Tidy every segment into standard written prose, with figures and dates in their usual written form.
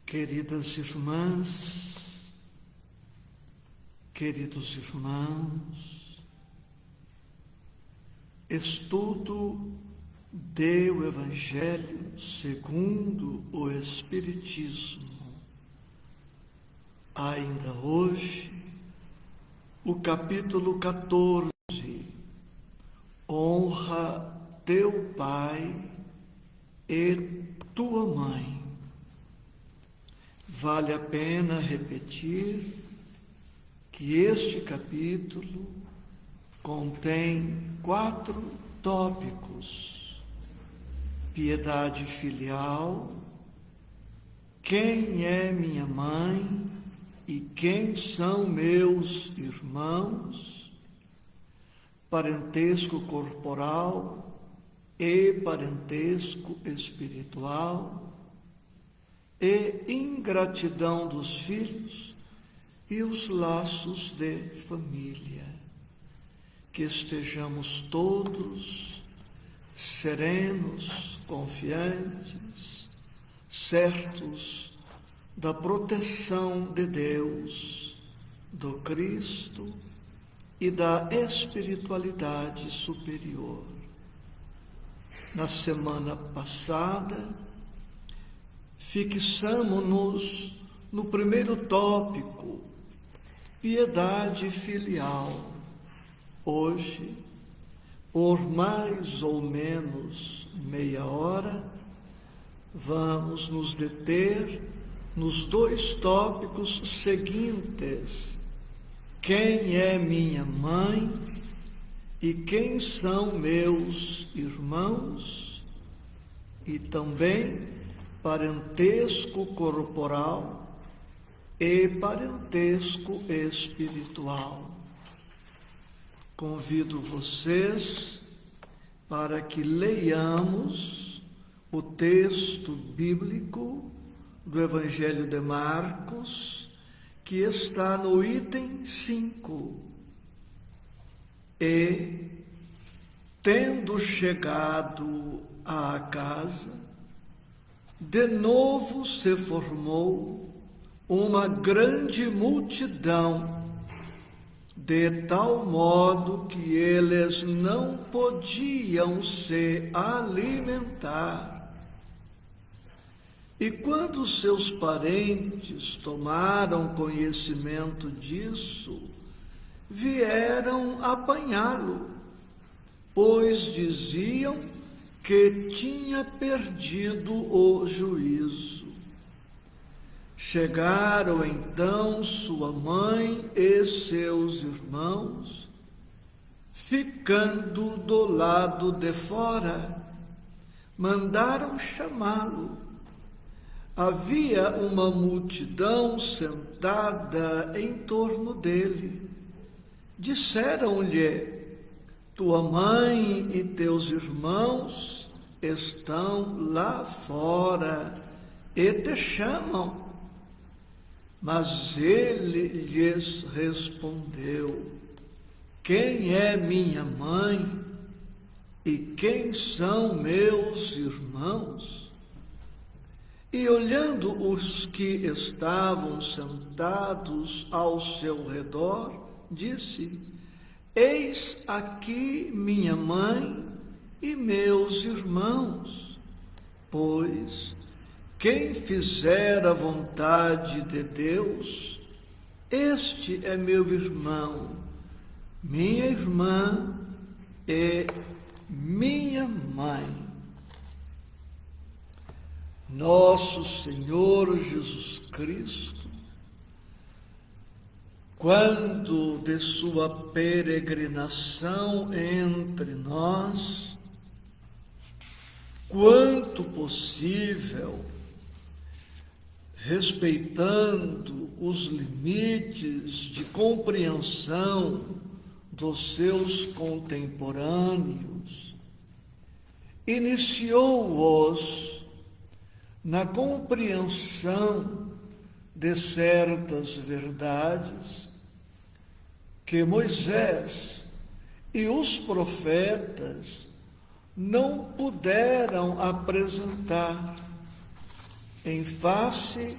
Queridas irmãs, queridos irmãos, estudo do Evangelho segundo o Espiritismo. Ainda hoje, o capítulo 14, honra teu pai e tua mãe. Vale a pena repetir que este capítulo contém 4 tópicos: piedade filial, quem é minha mãe e quem são meus irmãos, parentesco corporal e parentesco espiritual, e ingratidão dos filhos e os laços de família. Que estejamos todos serenos, confiantes, certos da proteção de Deus, do Cristo e da espiritualidade superior. Na semana passada, fixamo-nos no primeiro tópico, piedade filial. Hoje, por mais ou menos meia hora, vamos nos deter nos 2 tópicos seguintes: quem é minha mãe e quem são meus irmãos, e também parentesco corporal e parentesco espiritual. Convido vocês para que leiamos o texto bíblico do Evangelho de Marcos, que está no item 5. E, tendo chegado à casa, de novo se formou uma grande multidão, de tal modo que eles não podiam se alimentar. E quando seus parentes tomaram conhecimento disso, vieram apanhá-lo, pois diziam que tinha perdido o juízo. Chegaram então sua mãe e seus irmãos, ficando do lado de fora, mandaram chamá-lo. Havia uma multidão sentada em torno dele. Disseram-lhe: tua mãe e teus irmãos estão lá fora e te chamam. Mas ele lhes respondeu: quem é minha mãe e quem são meus irmãos? E olhando os que estavam sentados ao seu redor, disse: eis aqui minha mãe e meus irmãos, pois quem fizer a vontade de Deus, este é meu irmão, minha irmã e minha mãe. Nosso Senhor Jesus Cristo, quando de sua peregrinação entre nós, quanto possível, respeitando os limites de compreensão dos seus contemporâneos, iniciou-os na compreensão de certas verdades que Moisés e os profetas não puderam apresentar em face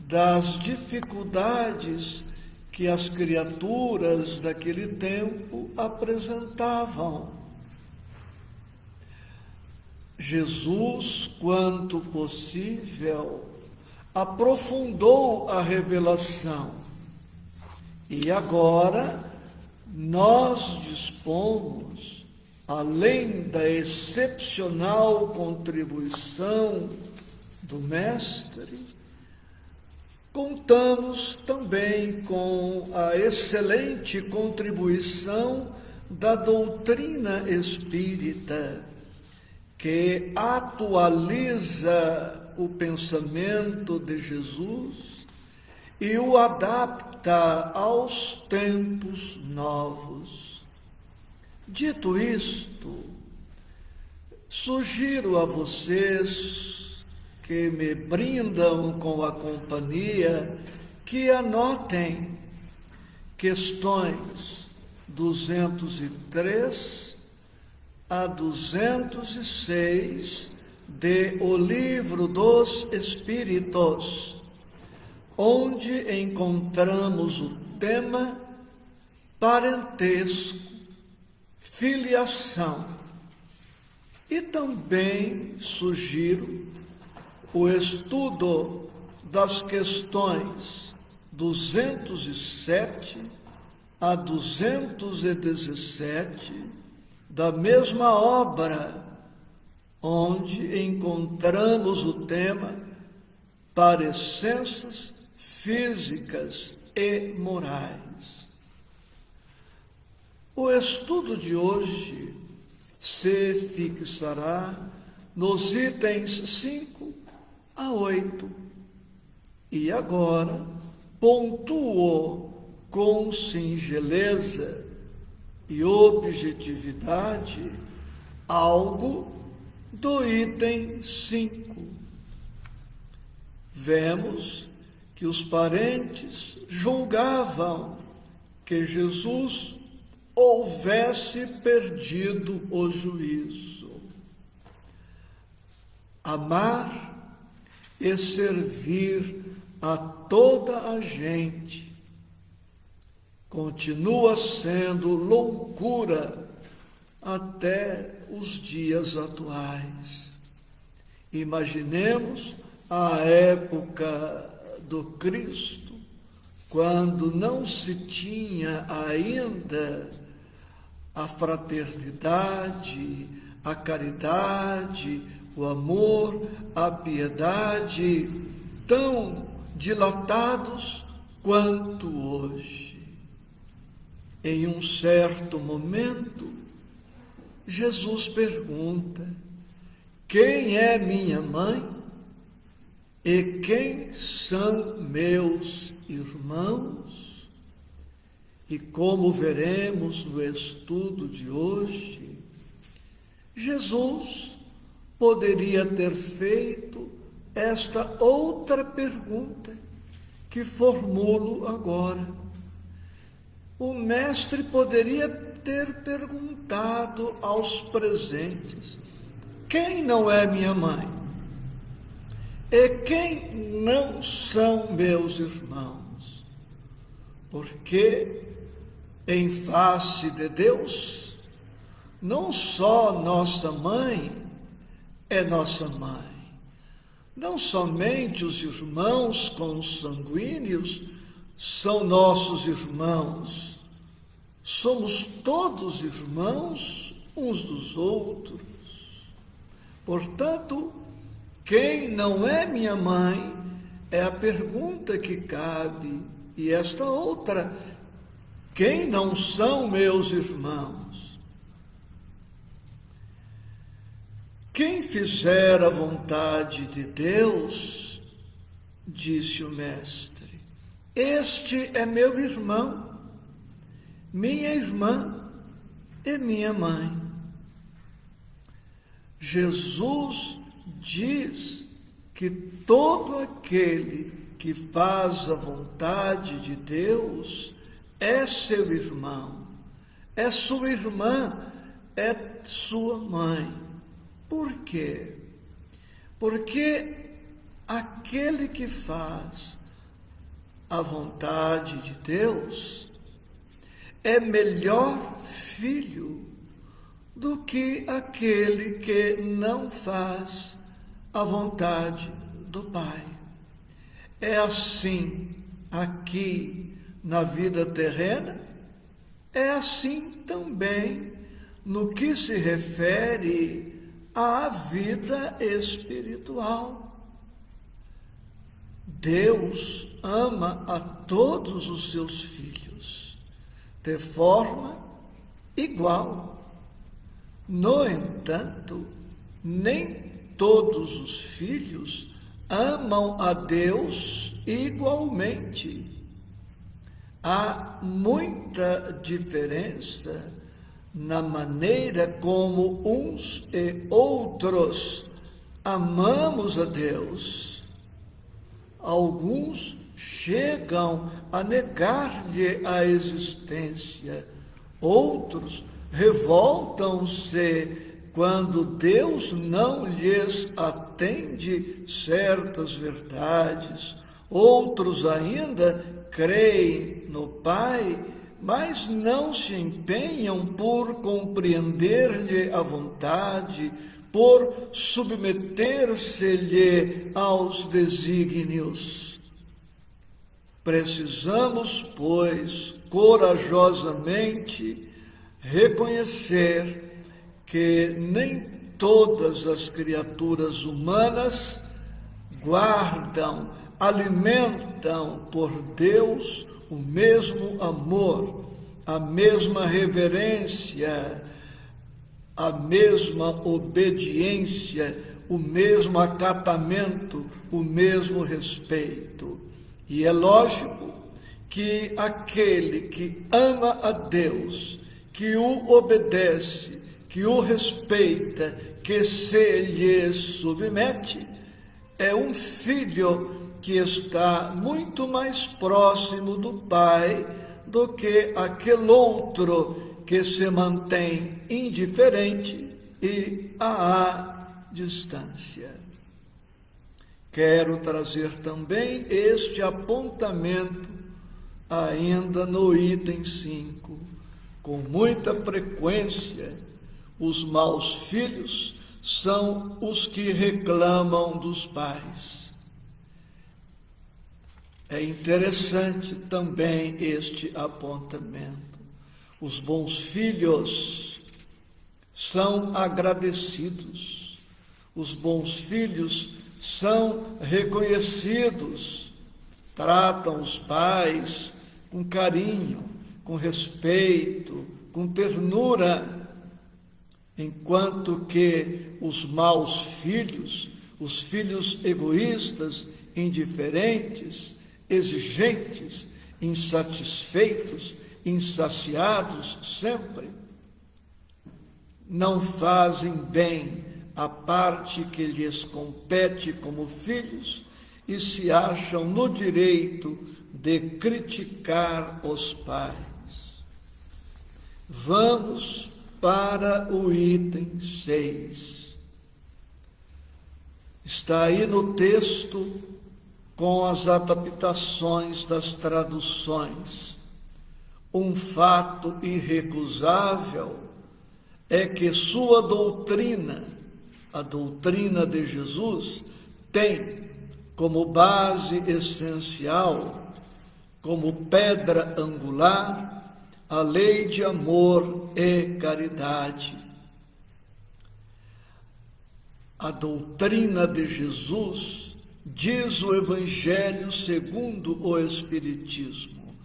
das dificuldades que as criaturas daquele tempo apresentavam. Jesus, quanto possível, aprofundou a revelação. E agora nós dispomos, além da excepcional contribuição do Mestre, contamos também com a excelente contribuição da doutrina espírita, que atualiza o pensamento de Jesus e o adapta aos tempos novos. Dito isto, sugiro a vocês que me brindam com a companhia que anotem questões 203 a 206 de O Livro dos Espíritos, onde encontramos o tema parentesco, filiação. E também sugiro o estudo das questões 207 a 217 da mesma obra, onde encontramos o tema parecenças físicas e morais. O estudo de hoje se fixará nos itens 5 a 8. E agora pontuo com singeleza e objetividade algo do item 5. Vemos que os parentes julgavam que Jesus houvesse perdido o juízo. Amar e servir a toda a gente continua sendo loucura até os dias atuais. Imaginemos a época do Cristo, quando não se tinha ainda a fraternidade, a caridade, o amor, a piedade, tão dilatados quanto hoje. Em um certo momento, Jesus pergunta: quem é minha mãe e quem são meus irmãos? E como veremos no estudo de hoje, Jesus poderia ter feito esta outra pergunta que formulo agora. O mestre poderia ter perguntado aos presentes: quem não é minha mãe? E quem não são meus irmãos? Porque, em face de Deus, não só nossa mãe é nossa mãe, não somente os irmãos consanguíneos são nossos irmãos, somos todos irmãos uns dos outros. Portanto, quem não é minha mãe é a pergunta que cabe, e esta outra: quem não são meus irmãos? Quem fizer a vontade de Deus, disse o Mestre, este é meu irmão, minha irmã e minha mãe. Jesus diz que todo aquele que faz a vontade de Deus é seu irmão, é sua irmã, é sua mãe. Por quê? Porque aquele que faz a vontade de Deus, é melhor filho do que aquele que não faz a vontade do Pai. É assim aqui na vida terrena, é assim também no que se refere à vida espiritual. Deus ama a todos os seus filhos de forma igual. No entanto, nem todos os filhos amam a Deus igualmente. Há muita diferença na maneira como uns e outros amamos a Deus. Alguns chegam a negar-lhe a existência, outros revoltam-se quando Deus não lhes atende certas verdades, outros ainda creem no Pai, mas não se empenham por compreender-lhe a vontade, por submeter-se-lhe aos desígnios. Precisamos, pois, corajosamente reconhecer que nem todas as criaturas humanas guardam, alimentam por Deus o mesmo amor, a mesma reverência, a mesma obediência, o mesmo acatamento, o mesmo respeito. E é lógico que aquele que ama a Deus, que o obedece, que o respeita, que se lhe submete, é um filho que está muito mais próximo do Pai do que aquele outro que se mantém indiferente e à distância. Quero trazer também este apontamento ainda no item 5. Com muita frequência, os maus filhos são os que reclamam dos pais. É interessante também este apontamento. Os bons filhos são agradecidos. Os bons filhos são reconhecidos. Tratam os pais com carinho, com respeito, com ternura, enquanto que os maus filhos, os filhos egoístas, indiferentes, exigentes, insatisfeitos, insaciados sempre, não fazem bem a parte que lhes compete como filhos e se acham no direito de criticar os pais. Vamos para o item 6. Está aí no texto com as adaptações das traduções. Um fato irrecusável é que sua doutrina, a doutrina de Jesus, tem como base essencial, como pedra angular, a lei de amor e caridade. A doutrina de Jesus, diz o Evangelho segundo o Espiritismo,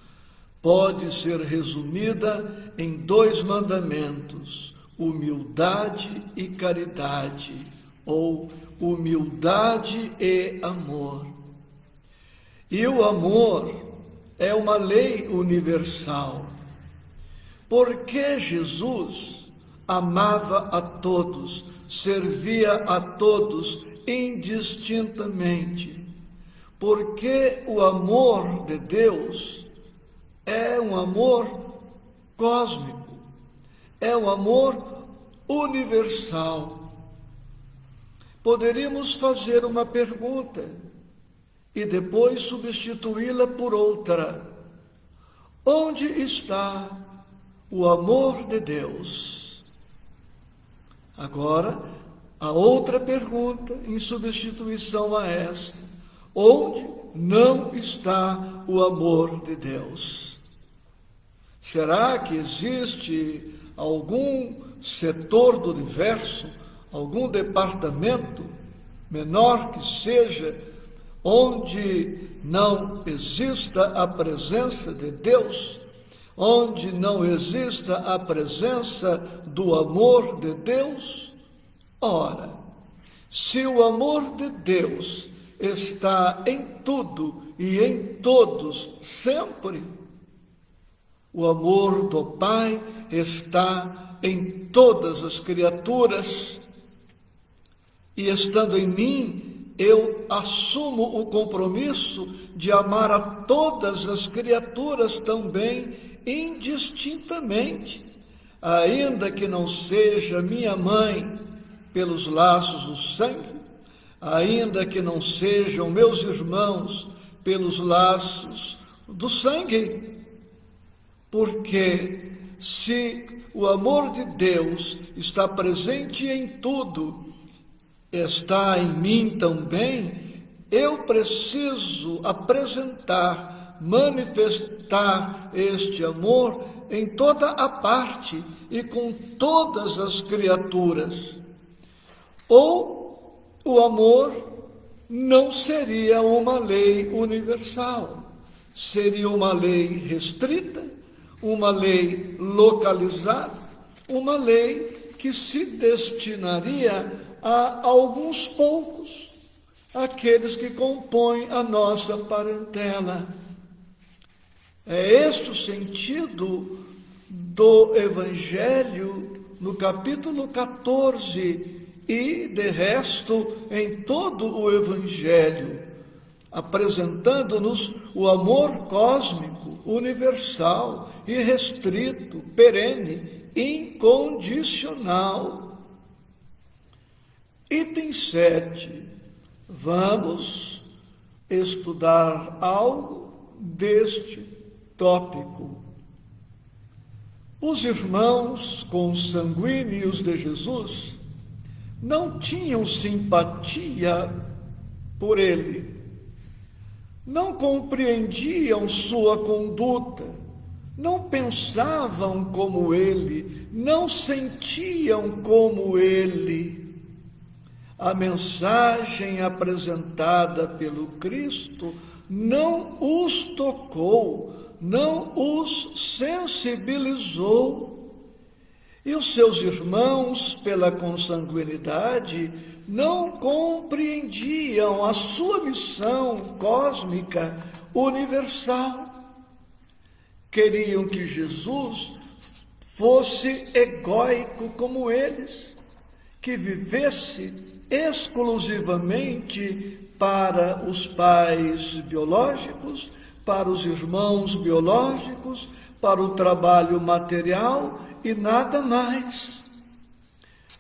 pode ser resumida em 2 mandamentos: humildade e caridade, ou humildade e amor. E o amor é uma lei universal, porque Jesus amava a todos, servia a todos indistintamente, porque o amor de Deus é um amor cósmico, é um amor universal. Poderíamos fazer uma pergunta: e depois substituí-la por outra. Onde está o amor de Deus? Agora, a outra pergunta em substituição a esta: onde não está o amor de Deus? Será que existe algum setor do universo, algum departamento, menor que seja, onde não exista a presença de Deus, onde não exista a presença do amor de Deus? Ora, se o amor de Deus está em tudo e em todos sempre, o amor do Pai está em todas as criaturas, e estando em mim, eu assumo o compromisso de amar a todas as criaturas também, indistintamente, ainda que não seja minha mãe pelos laços do sangue, ainda que não sejam meus irmãos pelos laços do sangue. Porque se o amor de Deus está presente em tudo, está em mim também, eu preciso apresentar, manifestar este amor em toda a parte e com todas as criaturas. Ou o amor não seria uma lei universal, seria uma lei restrita, uma lei localizada, uma lei que se destinaria a alguns poucos, aqueles que compõem a nossa parentela. É este o sentido do Evangelho no capítulo 14 e, de resto, em todo o Evangelho, apresentando-nos o amor cósmico, universal, irrestrito, perene, incondicional. Item 7. Vamos estudar algo deste tópico. Os irmãos consanguíneos de Jesus não tinham simpatia por ele, não compreendiam sua conduta, não pensavam como ele, não sentiam como ele. A mensagem apresentada pelo Cristo não os tocou, não os sensibilizou. E os seus irmãos, pela consanguinidade, não compreendiam a sua missão cósmica universal. Queriam que Jesus fosse egóico como eles, que vivesse exclusivamente para os pais biológicos, para os irmãos biológicos, para o trabalho material e nada mais.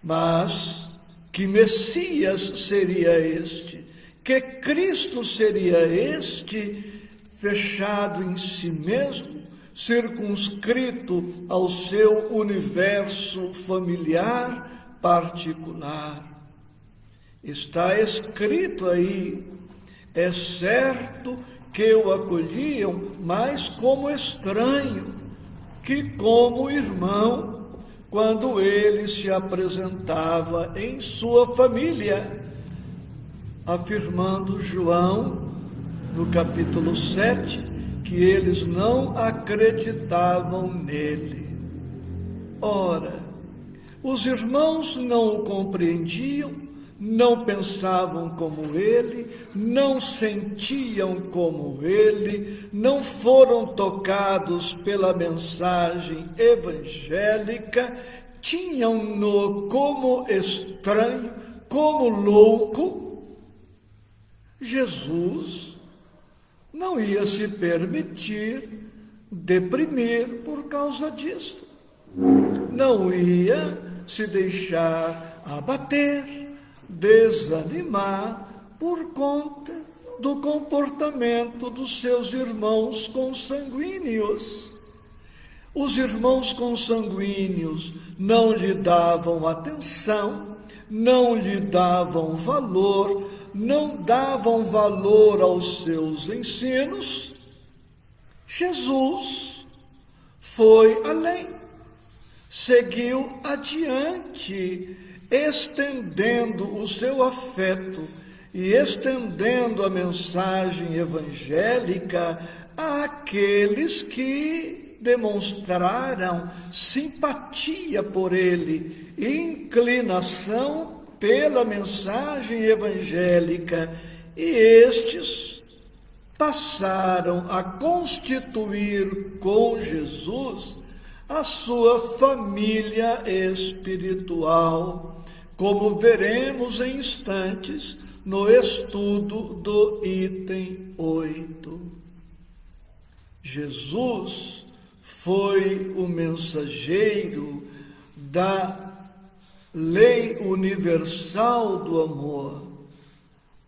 Mas que Messias seria este? Que Cristo seria este, fechado em si mesmo, circunscrito ao seu universo familiar particular? Está escrito aí, é certo que o acolhiam mais como estranho que como irmão, quando ele se apresentava em sua família, afirmando João, no capítulo 7, que eles não acreditavam nele. Ora, os irmãos não o compreendiam, não pensavam como ele, não sentiam como ele, não foram tocados pela mensagem evangélica, tinham-no como estranho, como louco. Jesus não ia se permitir deprimir por causa disto, não ia se deixar abater, desanimar por conta do comportamento dos seus irmãos consanguíneos. Os irmãos consanguíneos não lhe davam atenção, não lhe davam valor, não davam valor aos seus ensinos. Jesus foi além, seguiu adiante, estendendo o seu afeto e estendendo a mensagem evangélica àqueles que demonstraram simpatia por ele, inclinação pela mensagem evangélica, e estes passaram a constituir com Jesus a sua família espiritual, como veremos em instantes no estudo do item 8. Jesus foi o mensageiro da lei universal do amor.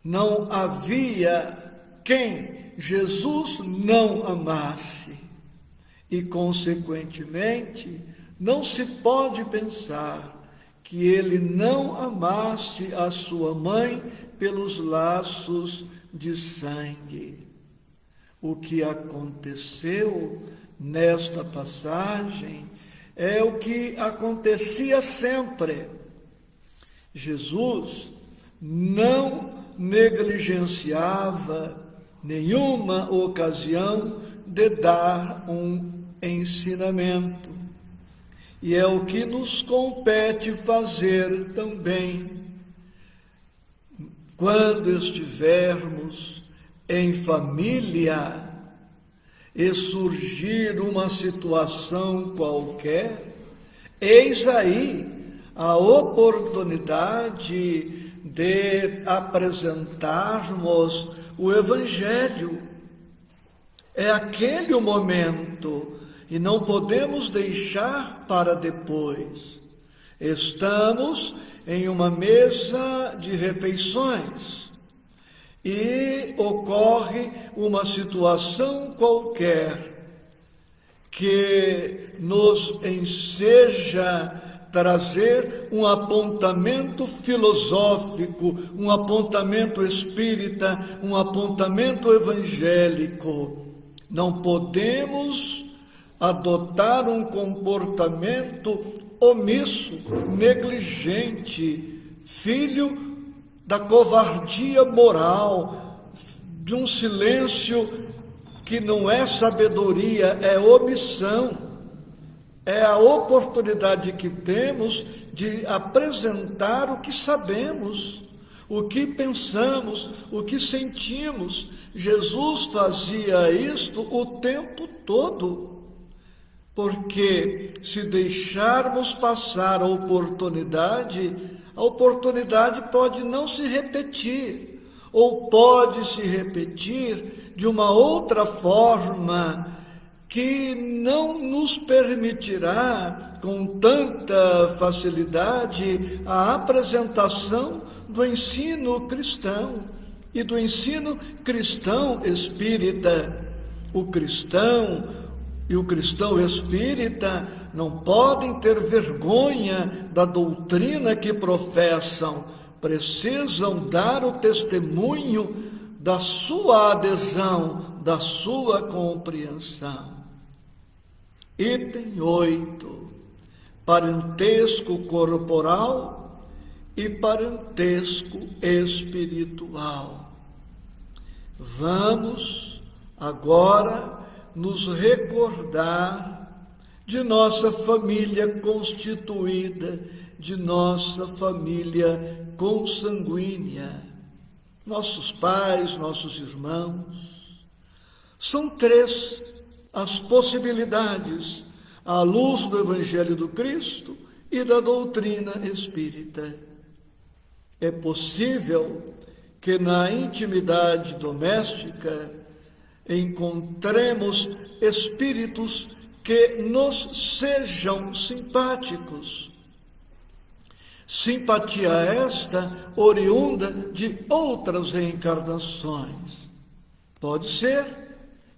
Não havia quem Jesus não amasse. E, consequentemente, não se pode pensar que ele não amasse a sua mãe pelos laços de sangue. O que aconteceu nesta passagem é o que acontecia sempre. Jesus não negligenciava nenhuma ocasião de dar um ensinamento. E é o que nos compete fazer também. Quando estivermos em família e surgir uma situação qualquer, eis aí a oportunidade de apresentarmos o Evangelho. É aquele o momento e não podemos deixar para depois. Estamos em uma mesa de refeições e ocorre uma situação qualquer que nos enseja trazer um apontamento filosófico, um apontamento espírita, um apontamento evangélico. Não podemos adotar um comportamento omisso, negligente, filho da covardia moral, de um silêncio que não é sabedoria, é omissão. É a oportunidade que temos de apresentar o que sabemos, o que pensamos, o que sentimos. Jesus fazia isto o tempo todo, porque se deixarmos passar a oportunidade pode não se repetir, ou pode se repetir de uma outra forma que não nos permitirá com tanta facilidade a apresentação do ensino cristão e do ensino cristão espírita. O cristão e o cristão espírita não podem ter vergonha da doutrina que professam, precisam dar o testemunho da sua adesão, da sua compreensão. Item 8. Parentesco corporal e parentesco espiritual. Vamos agora nos recordar de nossa família constituída, de nossa família consanguínea. Nossos pais, nossos irmãos. São 3 as possibilidades à luz do Evangelho do Cristo e da doutrina espírita. É possível que na intimidade doméstica encontremos espíritos que nos sejam simpáticos. Simpatia esta oriunda de outras reencarnações. Pode ser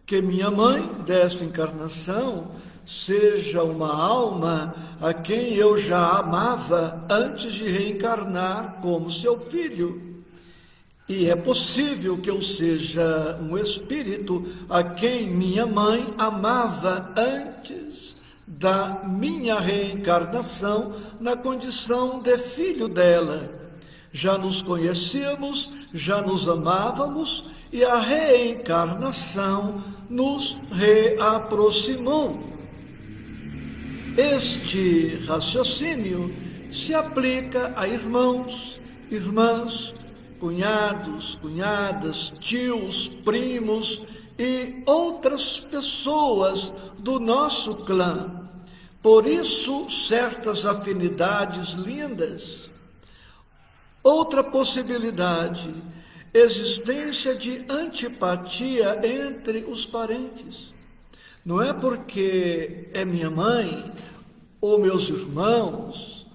que minha mãe, desta encarnação, seja uma alma a quem eu já amava antes de reencarnar como seu filho. E é possível que eu seja um espírito a quem minha mãe amava antes da minha reencarnação na condição de filho dela. Já nos conhecíamos, já nos amávamos e a reencarnação nos reaproximou. Este raciocínio se aplica a irmãos, irmãs, cunhados, cunhadas, tios, primos e outras pessoas do nosso clã. Por isso, certas afinidades lindas. Outra possibilidade, existência de antipatia entre os parentes. Não é porque é minha mãe ou meus irmãos,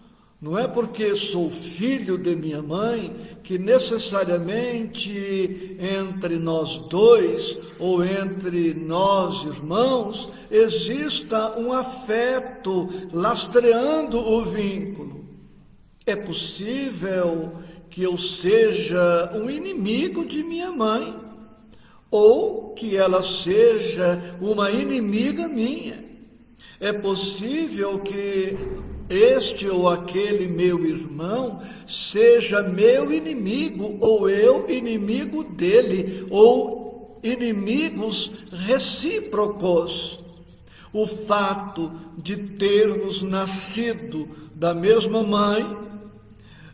não é porque sou filho de minha mãe que necessariamente entre nós dois ou entre nós irmãos exista um afeto lastreando o vínculo. É possível que eu seja um inimigo de minha mãe, ou que ela seja uma inimiga minha. É possível que este ou aquele meu irmão seja meu inimigo, ou eu inimigo dele, ou inimigos recíprocos. O fato de termos nascido da mesma mãe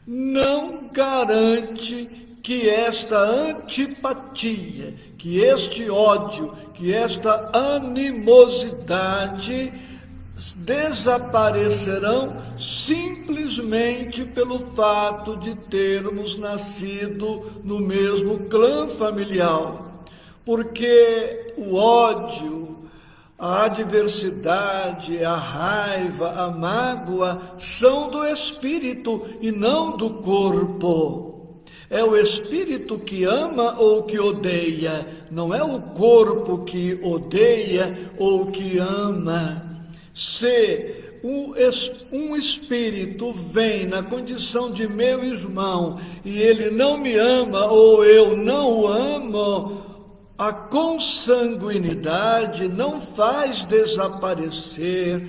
não garante que esta antipatia, que este ódio, que esta animosidade desaparecerão simplesmente pelo fato de termos nascido no mesmo clã familiar. Porque o ódio, a adversidade, a raiva, a mágoa são do espírito e não do corpo. É o espírito que ama ou que odeia, não é o corpo que odeia ou que ama. Se um espírito vem na condição de meu irmão e ele não me ama ou eu não o amo, a consanguinidade não faz desaparecer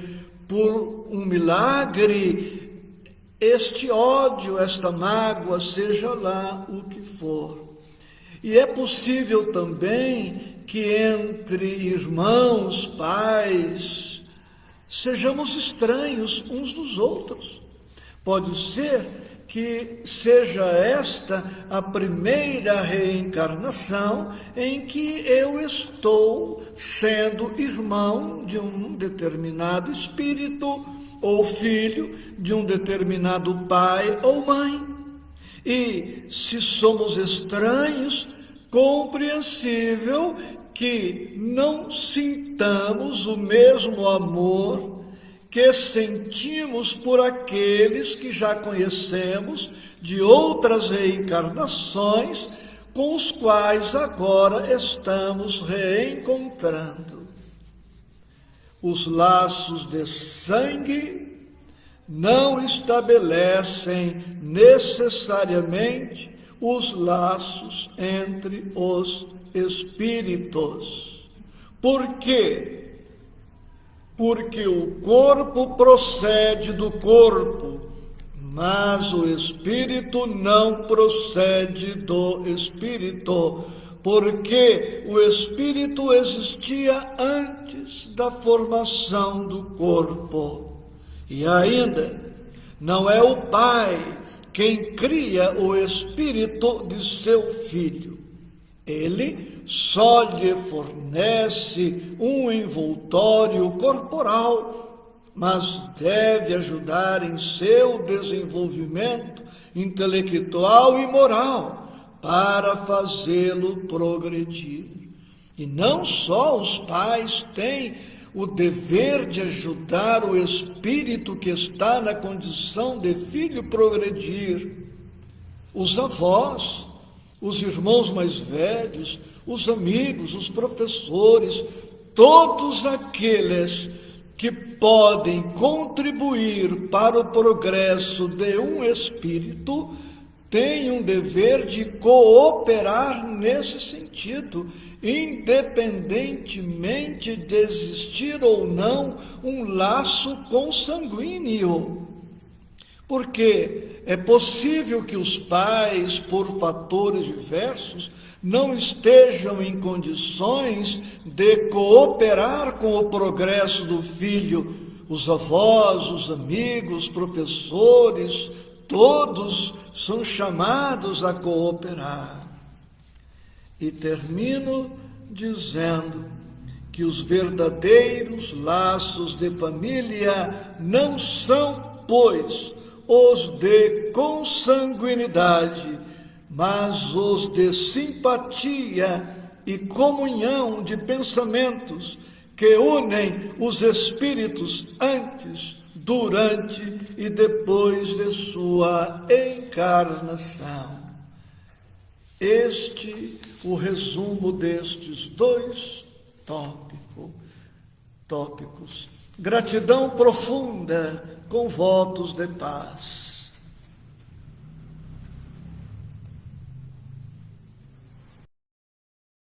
por um milagre este ódio, esta mágoa, seja lá o que for. E é possível também que entre irmãos, pais, sejamos estranhos uns dos outros. Pode ser que seja esta a primeira reencarnação em que eu estou sendo irmão de um determinado espírito ou filho de um determinado pai ou mãe. E se somos estranhos, compreensível que não sintamos o mesmo amor que sentimos por aqueles que já conhecemos de outras reencarnações, com os quais agora estamos reencontrando. Os laços de sangue não estabelecem necessariamente os laços entre os espíritos. Por quê? Porque o corpo procede do corpo, mas o espírito não procede do espírito, porque o espírito existia antes da formação do corpo. E ainda, não é o pai quem cria o espírito de seu filho. Ele só lhe fornece um envoltório corporal, mas deve ajudar em seu desenvolvimento intelectual e moral para fazê-lo progredir. E não só os pais têm o dever de ajudar o espírito que está na condição de filho progredir. Os avós, os irmãos mais velhos, os amigos, os professores, todos aqueles que podem contribuir para o progresso de um espírito, têm um dever de cooperar nesse sentido, independentemente de existir ou não um laço consanguíneo. Porque é possível que os pais, por fatores diversos, não estejam em condições de cooperar com o progresso do filho. Os avós, os amigos, professores, todos são chamados a cooperar. E termino dizendo que os verdadeiros laços de família não são, pois, os de consanguinidade, mas os de simpatia e comunhão de pensamentos que unem os espíritos antes, durante e depois de sua encarnação. Este o resumo destes dois tópicos. Gratidão profunda com votos de paz.